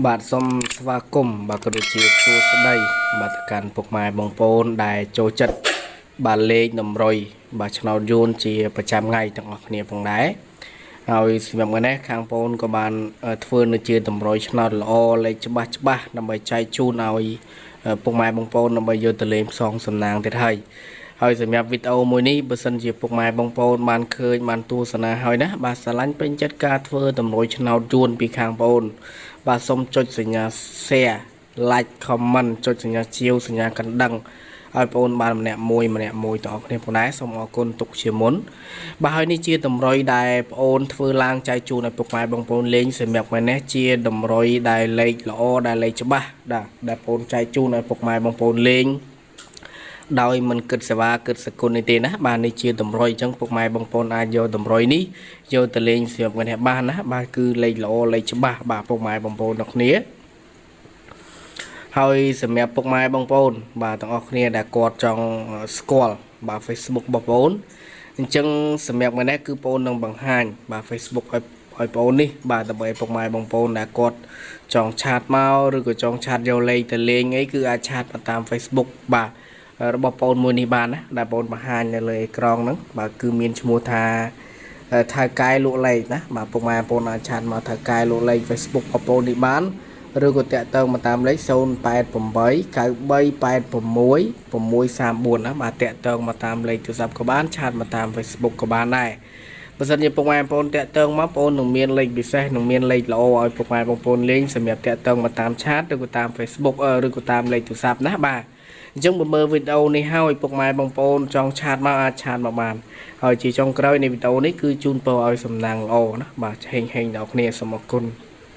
បាទសូមស្វាគមន៍បាទក៏ដូចជាសួស្តីបាទទៅកាន់ពុកម៉ែបងប្អូនដែលចូលចិត្តបាទលេខតម្រុយបាទឆ្នោតយួនជាប្រចាំថ្ងៃទាំងអស់គ្នាផងដែរហើយសម្រាប់ថ្ងៃនេះខាងបងប្អូនក៏បានធ្វើនៅជាតម្រុយឆ្នោតល្អលេខច្បាស់ដើម្បីចែកជូនឲ្យពុកម៉ែបងប្អូនដើម្បីយកទៅលេងផ្សងសំណាងទៀតហើយសម្រាប់វីដេអូមួយនេះបើសិនជាពុកម៉ែបងប្អូនបានឃើញបានទស្សនាហើយណាបាទស្រឡាញ់ពេញចិត្តការធ្វើតម្រុយឆ្នោតយួនពីខាងបងប្អូនបាទសូមចុចសញ្ញា share like comment ចុចសញ្ញាជាវសញ្ញាកណ្ដឹងឲ្យបងប្អូនបានម្នាក់មួយទាំងអស់គ្នាផងដែរសូមអរគុណទុកជាមុនបាទហើយនេះជាតម្រុយដែលបងប្អូនធ្វើឡើងចែកជូនឲ្យពុកម៉ែបងប្អូនលេងសម្រាប់ថ្ងៃនេះជាតម្រុយដែលលេខល្អដែលលេខច្បាស់ដែលបងប្អូនចែកជូនឲ្យពុកម៉ែបងប្អូនលេងដោយមិនគិតសេវាគិតសគុណនេះទេណាបាទនេះជាតម្រុយអញ្ចឹងពុកម៉ែបងប្អូនអាចយកតម្រុយនេះយកទៅលេងសម្រាប់ថ្ងៃនេះបានណាបាទគឺលេខល្អលេខច្បាស់បាទពុកម៉ែបងប្អូនទាំងគ្នាហើយសម្រាប់ពុកម៉ែបងប្អូនបាទទាំងអស់គ្នាដែលគាត់ចង់ស្គាល់បាទ Facebook បងប្អូនអញ្ចឹងសម្រាប់ថ្ងៃនេះគឺបងប្អូននឹងបង្ហាញបាទ Facebook ឲ្យបងប្អូននេះបាទដើម្បីពុកម៉ែបងប្អូនដែលគាត់ចង់ឆាតមកឬក៏ចង់ឆាតយកលេខទៅលេងអីគឺអាចឆាតមកតាម Facebook បាទរបស់បងប្អូនមួយនេះបានណាដែលបងប្អូនបង្ហាញនៅលើអេក្រង់ហ្នឹងបាទគឺមានឈ្មោះថាថៅកែលក់លេខណាបាទពុកម៉ែបងប្អូនអាចឆាតមកថៅកែលក់លេខ Facebook បងប្អូននេះបានឬក៏តាក់ទងមកតាមលេខ08893863634ណាបាទតាក់ទងមកតាមលេខទូរស័ព្ទក៏បានឆាតមកតាម Facebook ក៏បានដែរបើសិនជាពុកម៉ែបងប្អូនតាក់ទងមកបងប្អូននឹងមានលេខពិសេសនឹងមានលេខល្អឲ្យពុកម៉ែបងប្អូនលេងសម្រាប់តាក់ទងមកតាមឆាតឬក៏តាម Facebook ឬក៏តាមលេខទូរស័ព្ទណាបាទអញ្ចឹងបើមើលវីដេអូនេះហើយពុកម៉ែបងប្អូនចង់ឆាតមកអាចឆាតមកបានហើយជាចុងក្រោយនៃវីដេអូនេះគឺជូនពរឲ្យសំណាងល្អណាបាទហេងដល់គ្នាសូមអរគុណ